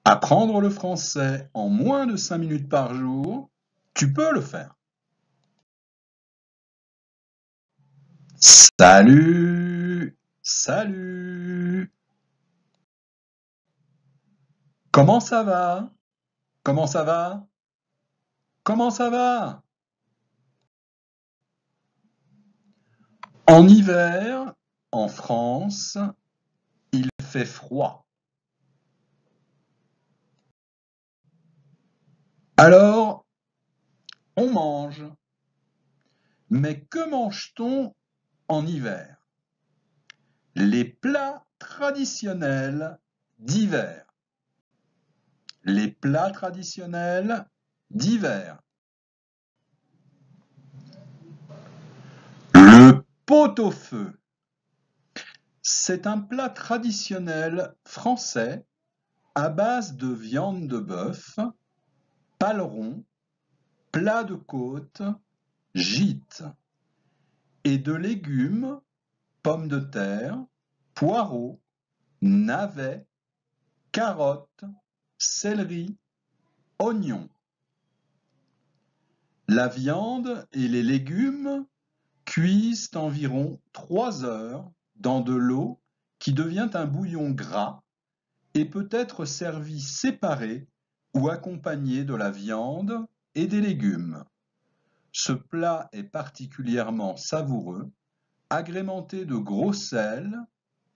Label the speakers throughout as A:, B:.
A: Apprendre le français en moins de 5 minutes par jour, tu peux le faire. Salut! Salut! Comment ça va? Comment ça va? Comment ça va? En hiver, en France, il fait froid. Alors, on mange. Mais que mange-t-on en hiver? Les plats traditionnels d'hiver. Les plats traditionnels d'hiver. Le pot-au-feu. C'est un plat traditionnel français à base de viande de bœuf, paleron, plat de côte, gîte, et de légumes, pommes de terre, poireaux, navets, carottes, céleri, oignons. La viande et les légumes cuisent environ 3 heures dans de l'eau qui devient un bouillon gras et peut être servi séparé ou accompagné de la viande et des légumes. Ce plat est particulièrement savoureux, agrémenté de gros sel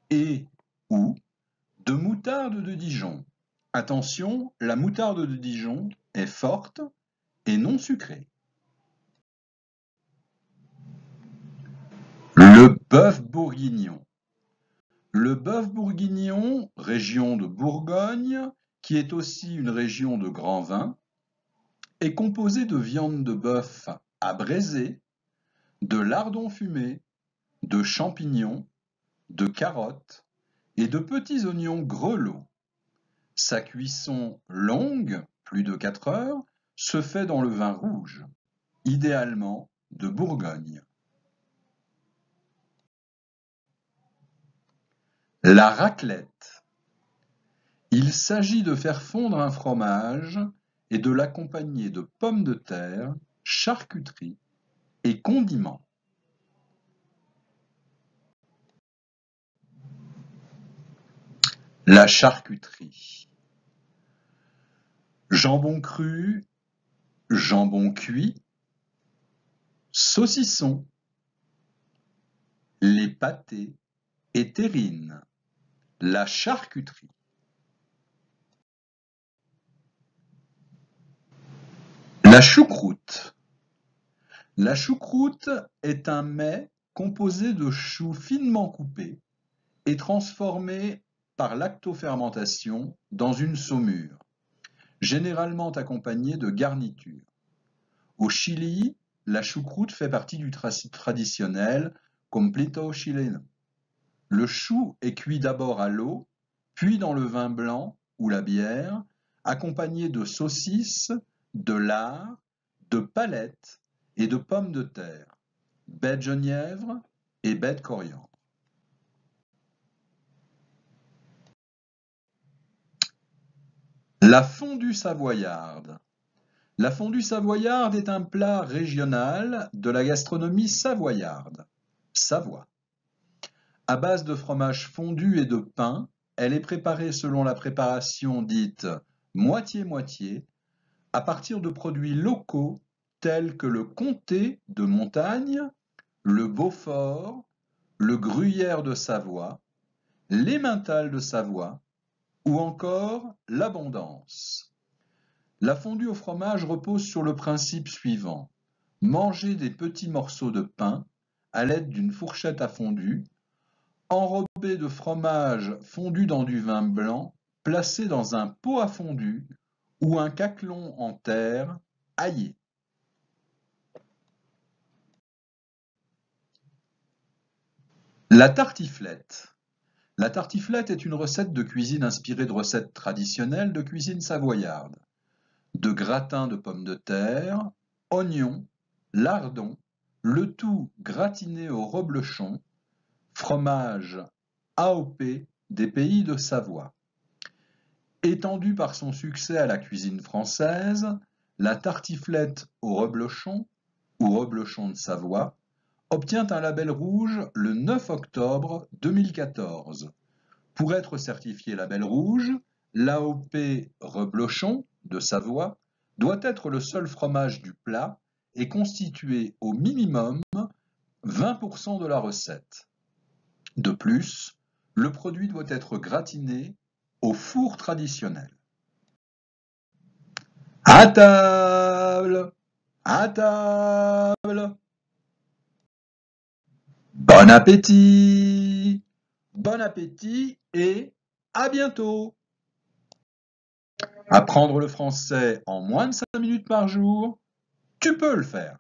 A: et ou de moutarde de Dijon. Attention, la moutarde de Dijon est forte et non sucrée. Le bœuf bourguignon. Le bœuf bourguignon, région de Bourgogne, qui est aussi une région de grand vin, est composé de viande de bœuf à braiser, de lardons fumés, de champignons, de carottes et de petits oignons grelots. Sa cuisson longue, plus de 4 heures, se fait dans le vin rouge, idéalement de Bourgogne. La raclette. Il s'agit de faire fondre un fromage et de l'accompagner de pommes de terre, charcuterie et condiments. La charcuterie. Jambon cru, jambon cuit, saucisson, les pâtés et terrines. La charcuterie. La choucroute. La choucroute est un mets composé de choux finement coupés et transformés par lactofermentation dans une saumure, généralement accompagnée de garnitures. Au Chili, la choucroute fait partie du traditionnel completo chileno. Le chou est cuit d'abord à l'eau, puis dans le vin blanc ou la bière, accompagné de saucisses, de lard, de palettes et de pommes de terre, baies de genièvre et baies de coriandre. La fondue savoyarde. La fondue savoyarde est un plat régional de la gastronomie savoyarde, Savoie. À base de fromage fondu et de pain, elle est préparée selon la préparation dite moitié-moitié, à partir de produits locaux tels que le comté de Montagne, le Beaufort, le gruyère de Savoie, l'emmental de Savoie ou encore l'abondance. La fondue au fromage repose sur le principe suivant: manger des petits morceaux de pain à l'aide d'une fourchette à fondue, enrobé de fromage fondu dans du vin blanc, placé dans un pot à fondu ou un caclon en terre aillé. La tartiflette. La tartiflette est une recette de cuisine inspirée de recettes traditionnelles de cuisine savoyarde. De gratin de pommes de terre, oignons, lardons, le tout gratiné au reblochon, fromage AOP des pays de Savoie. Étendue par son succès à la cuisine française, la tartiflette au reblochon, ou reblochon de Savoie, obtient un label rouge le 9 octobre 2014. Pour être certifié label rouge, l'AOP Reblochon de Savoie doit être le seul fromage du plat et constituer au minimum 20% de la recette. De plus, le produit doit être gratiné au four traditionnel. À table! À table! Bon appétit! Bon appétit et à bientôt! Apprendre le français en moins de 5 minutes par jour, tu peux le faire!